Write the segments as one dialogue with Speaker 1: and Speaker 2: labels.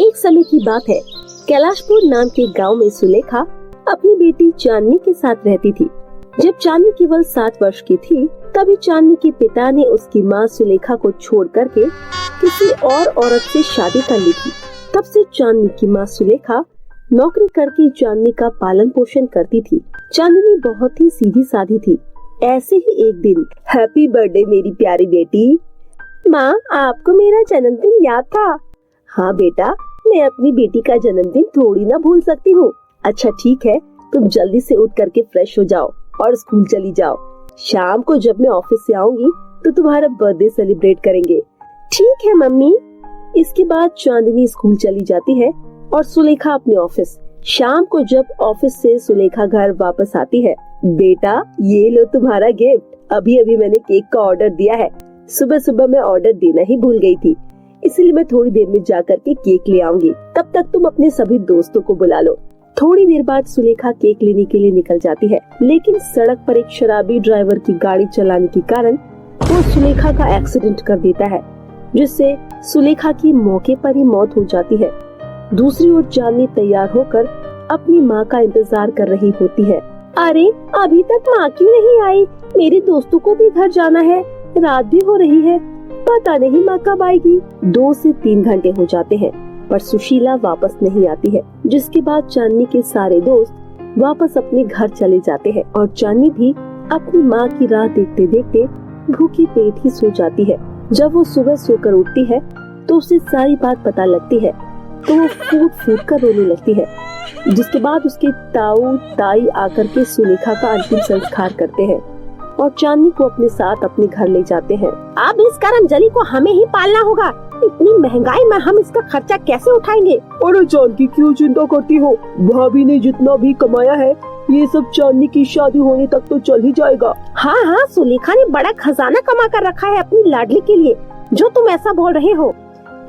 Speaker 1: एक समय की बात है, कैलाशपुर नाम के गांव में सुलेखा अपनी बेटी चांदनी के साथ रहती थी। जब चांदनी केवल 7 वर्ष की थी, तभी चांदनी के पिता ने उसकी माँ सुलेखा को छोड़ करके किसी और औरत से शादी कर ली थी। तब से चांदनी की माँ सुलेखा नौकरी करके चांदनी का पालन पोषण करती थी। चांदनी बहुत ही सीधी सादी थी। ऐसे ही एक दिन, हैप्पी बर्थडे मेरी प्यारी बेटी। माँ, आपको मेरा जन्मदिन याद था? हाँ बेटा, मैं अपनी बेटी का जन्मदिन थोड़ी ना भूल सकती हूँ। अच्छा ठीक है, तुम जल्दी से उठ करके फ्रेश हो जाओ और स्कूल चली जाओ। शाम को जब मैं ऑफिस से आऊंगी तो तुम्हारा बर्थडे सेलिब्रेट करेंगे। ठीक है मम्मी। इसके बाद चांदनी स्कूल चली जाती है और सुलेखा अपने ऑफिस। शाम को जब ऑफिस से सुलेखा घर वापस आती है, बेटा ये लो तुम्हारा गिफ्ट। अभी अभी मैंने केक का ऑर्डर दिया है। सुबह सुबह मैं ऑर्डर देना ही भूल गई थी, इसलिए मैं थोड़ी देर में जा करके केक ले आऊंगी। तब तक तुम अपने सभी दोस्तों को बुला लो। थोड़ी देर बाद सुलेखा केक लेने के लिए निकल जाती है, लेकिन सड़क पर एक शराबी ड्राइवर की गाड़ी चलाने के कारण वो सुलेखा का एक्सीडेंट कर देता है, जिससे सुलेखा की मौके पर ही मौत हो जाती है। दूसरी ओर चांदनी तैयार होकर अपनी माँ का इंतजार कर रही होती है। अरे अभी तक माँ क्यों नहीं आई? मेरे दोस्तों को भी घर जाना है, रात भी हो रही है, पता नहीं माँ कब आएगी। 2 से 3 घंटे हो जाते हैं पर सुशीला वापस नहीं आती है, जिसके बाद चांदनी के सारे दोस्त वापस अपने घर चले जाते हैं और चांदनी भी अपनी माँ की राह देखते देखते भूखी पेट ही सो जाती है। जब वो सुबह सोकर उठती है तो उसे सारी बात पता लगती है, तो वो फूट फूट कर रोने लगती है। जिसके बाद उसके ताऊ ताई आकर के सुलेखा का अंतिम संस्कार करते हैं और चांदनी को अपने साथ अपने घर ले जाते हैं। अब इस करमजली को हमें ही पालना होगा। इतनी महंगाई में हम इसका खर्चा कैसे उठाएंगे?
Speaker 2: अरे चांदनी क्यों चिंता करती हो? भाभी ने जितना भी कमाया है ये सब चांदनी की शादी होने तक तो चल ही जाएगा।
Speaker 1: हाँ हाँ, सुलेखा ने बड़ा खजाना कमा कर रखा है अपनी लाडली के लिए, जो तुम ऐसा बोल रहे हो।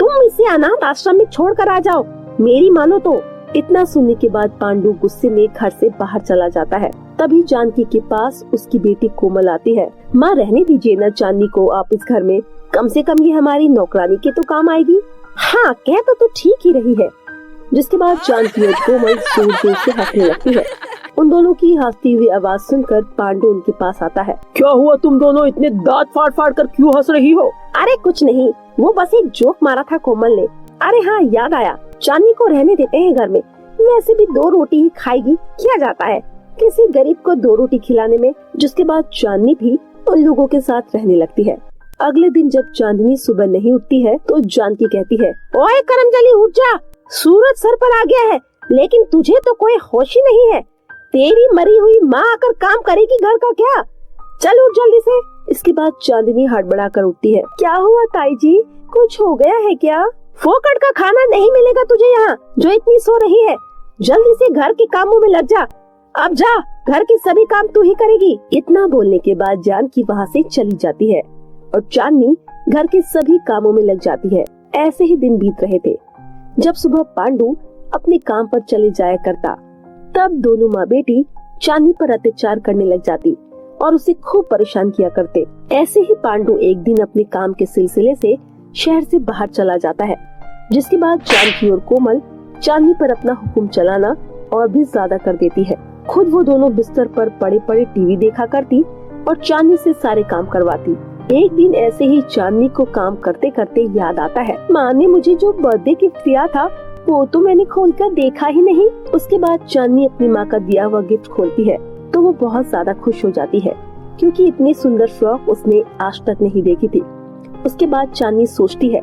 Speaker 1: तुम इसे अनाथ आश्रम में छोड़ कर आ जाओ, मेरी मानो तो। इतना सुनने के बाद पांडु गुस्से में घर से बाहर चला जाता है। तभी जानकी के पास उसकी बेटी कोमल आती है। माँ, रहने दीजिए न चांदनी को आप इस घर में, कम से कम ये हमारी नौकरानी के तो काम आएगी। हाँ, कह तो ठीक ही रही है। जिसके बाद जानकी और कोमल जोर जोर से हंसने लगती है। उन दोनों की हंसती हुई आवाज सुनकर पांडु उनके पास आता है।
Speaker 2: क्या हुआ, तुम दोनों इतने दांत फाड़ फाड़ कर क्यों हंस रही हो?
Speaker 1: अरे कुछ नहीं, वो बस एक जोक मारा था कोमल ने। अरे हाँ, याद आया, चांदनी को रहने देते हैं घर में, वैसे भी 2 रोटी ही खाएगी, क्या जाता है किसी गरीब को 2 रोटी खिलाने में। जिसके बाद चांदनी भी उन लोगों के साथ रहने लगती है। अगले दिन जब चांदनी सुबह नहीं उठती है तो जानकी कहती है, ओए करमजली उठ जा, सूरज सर पर आ गया है, लेकिन तुझे तो कोई होश ही नहीं है। तेरी मरी हुई माँ आकर काम करेगी घर का क्या? चल उठ जल्दी से। इसके बाद चांदनी हड़बड़ा कर उठती है। क्या हुआ ताई जी, कुछ हो गया है क्या? फोकट का खाना नहीं मिलेगा तुझे यहाँ, जो इतनी सो रही है। जल्दी से घर के कामों में लग जा। अब जा, घर के सभी काम तू ही करेगी। इतना बोलने के बाद जानकी वहाँ से चली जाती है और चांदनी घर के सभी कामों में लग जाती है। ऐसे ही दिन बीत रहे थे। जब सुबह पांडु अपने काम पर चले जाया करता, तब दोनों माँ बेटी चांदनी पर अत्याचार करने लग जाती और उसे खूब परेशान किया करते। ऐसे ही पांडु एक दिन अपने काम के सिलसिले से शहर से बाहर चला जाता है। जिसके बाद जानकी और कोमल चांदनी पर अपना हुक्म चलाना और भी ज्यादा कर देती है। खुद वो दोनों बिस्तर पर पड़े पड़े टीवी देखा करती और चांदनी से सारे काम करवाती। एक दिन ऐसे ही चांदनी को काम करते करते याद आता है, माँ ने मुझे जो बर्थडे गिफ्ट दिया था वो तो मैंने खोलकर देखा ही नहीं। उसके बाद चांदनी अपनी माँ का दिया हुआ गिफ्ट खोलती है तो वो बहुत ज्यादा खुश हो जाती है, क्योंकि इतनी सुंदर फ्रॉक उसने आज तक नहीं देखी थी। उसके बाद चांदनी सोचती है,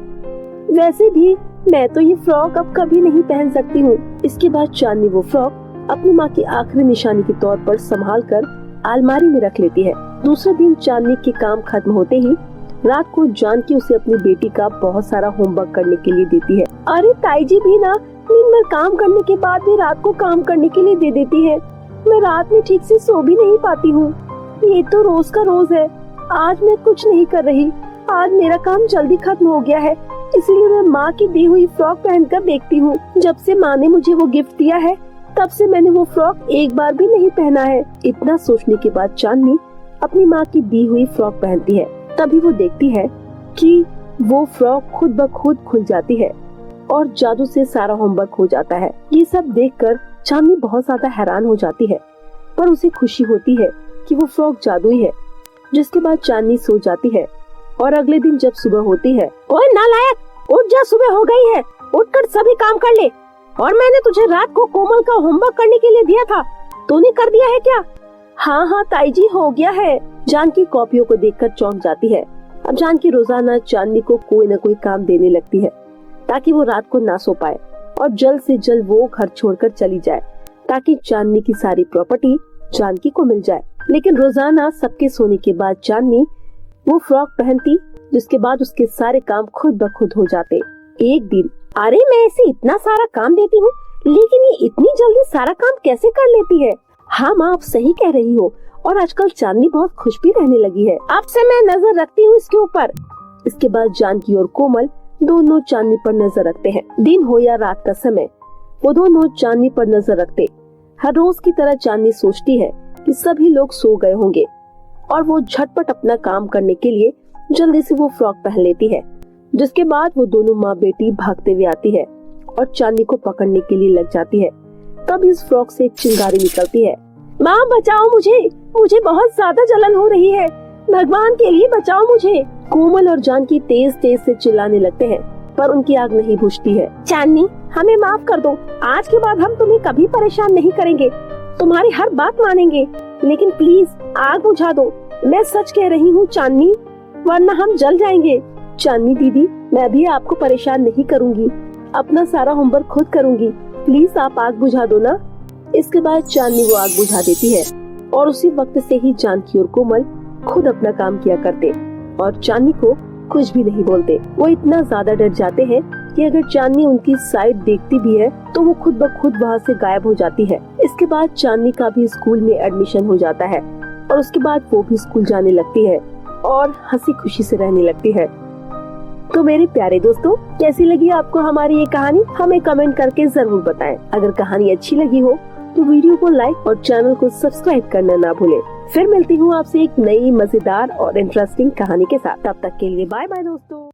Speaker 1: वैसे भी मैं तो ये फ्रॉक अब कभी नहीं पहन सकती हूँ। इसके बाद चांदनी वो फ्रॉक अपनी माँ की आखिरी निशानी के तौर पर संभाल कर अलमारी में रख लेती है। दूसरे दिन चांदनी के काम खत्म होते ही रात को जानकी उसे अपनी बेटी का बहुत सारा होमवर्क करने के लिए देती है। अरे ताई जी भी ना दिन भर काम करने के बाद भी रात को काम करने के लिए दे देती है। मैं रात में ठीक से सो भी नहीं पाती हूँ। ये तो रोज का रोज है। आज मैं कुछ नहीं कर रही। आज मेरा काम जल्दी खत्म हो गया है, इसीलिए मैं माँ की दी हुई फ्रॉक पहनकर देखती हूँ। जब से माँ ने मुझे वो गिफ्ट दिया है तब से मैंने वो फ्रॉक एक बार भी नहीं पहना है। इतना सोचने के बाद चांदनी अपनी माँ की दी हुई फ्रॉक पहनती है। तभी वो देखती है कि वो फ्रॉक खुद ब खुद खुल जाती है और जादू से सारा होमवर्क हो जाता है। ये सब देखकर चांदनी बहुत ज्यादा हैरान हो जाती है, पर उसे खुशी होती है कि वो फ्रॉक जादुई है। जिसके बाद चांदनी सो जाती है और अगले दिन जब सुबह होती है, ओए नालायक, उठ जा, सुबह हो गई है, उठकर सभी काम कर ले। और मैंने तुझे रात को कोमल का होमवर्क करने के लिए दिया था, तूने कर दिया है क्या? हाँ हाँ ताई जी, हो गया है। जानकी कॉपियों को देखकर चौंक जाती है। अब जानकी रोजाना चांदनी को कोई न कोई काम देने लगती है ताकि वो रात को ना सो पाए और जल्द से जल्द वो घर छोड़कर चली जाए ताकि चांदनी की सारी प्रॉपर्टी जानकी को मिल जाए। लेकिन रोजाना सबके सोने के बाद चांदनी वो फ्रॉक पहनती, जिसके बाद उसके सारे काम खुद ब खुद हो जाते। एक दिन, अरे मैं इसे इतना सारा काम देती हूँ लेकिन ये इतनी जल्दी सारा काम कैसे कर लेती है? हाँ माँ, आप सही कह रही हो, और आजकल चांदनी बहुत खुश भी रहने लगी है। अब से मैं नजर रखती हूँ इसके ऊपर। इसके बाद जानकी और कोमल दोनों चांदनी पर नजर रखते हैं। दिन हो या रात का समय, वो दोनों चांदनी पर नजर रखते। हर रोज की तरह चांदनी सोचती है कि सभी लोग सो गए होंगे और वो झटपट अपना काम करने के लिए जल्दी से वो फ्रॉक पहन लेती है। जिसके बाद वो दोनों माँ बेटी भागते हुए आती है और चांदनी को पकड़ने के लिए लग जाती है। तब इस फ्रॉक से एक चिंगारी निकलती है। माँ बचाओ मुझे, मुझे बहुत ज्यादा जलन हो रही है, भगवान के लिए बचाओ मुझे। कोमल और जानकी तेज तेज से चिल्लाने लगते हैं, पर उनकी आग नहीं बुझती है। चांदनी, हमें माफ कर दो, आज के बाद हम तुम्हें कभी परेशान नहीं करेंगे, तुम्हारी हर बात मानेंगे, लेकिन प्लीज आग बुझा दो। मैं सच कह रही हूँ चांदनी, वरना हम जल जाएंगे। चांदनी दीदी, मैं भी आपको परेशान नहीं करूँगी, अपना सारा होमवर्क खुद करूँगी, प्लीज आप आग बुझा दो ना। इसके बाद चांदनी वो आग बुझा देती है और उसी वक्त से ही जानकी और कोमल खुद अपना काम किया करते और चांदनी को कुछ भी नहीं बोलते। वो इतना ज्यादा डर जाते हैं कि अगर चांदनी उनकी साइड देखती भी है तो वो खुद ब खुद वहाँ से गायब हो जाती है। इसके बाद चांदनी का भी स्कूल में एडमिशन हो जाता है और उसके बाद वो भी स्कूल जाने लगती है और हंसी खुशी से रहने लगती है। तो मेरे प्यारे दोस्तों, कैसी लगी आपको हमारी ये कहानी? हमें कमेंट करके जरूर बताएं। अगर कहानी अच्छी लगी हो तो वीडियो को लाइक और चैनल को सब्सक्राइब करना ना भूलें। फिर मिलती हूँ आपसे एक नई मजेदार और इंटरेस्टिंग कहानी के साथ। तब तक के लिए बाय बाय दोस्तों।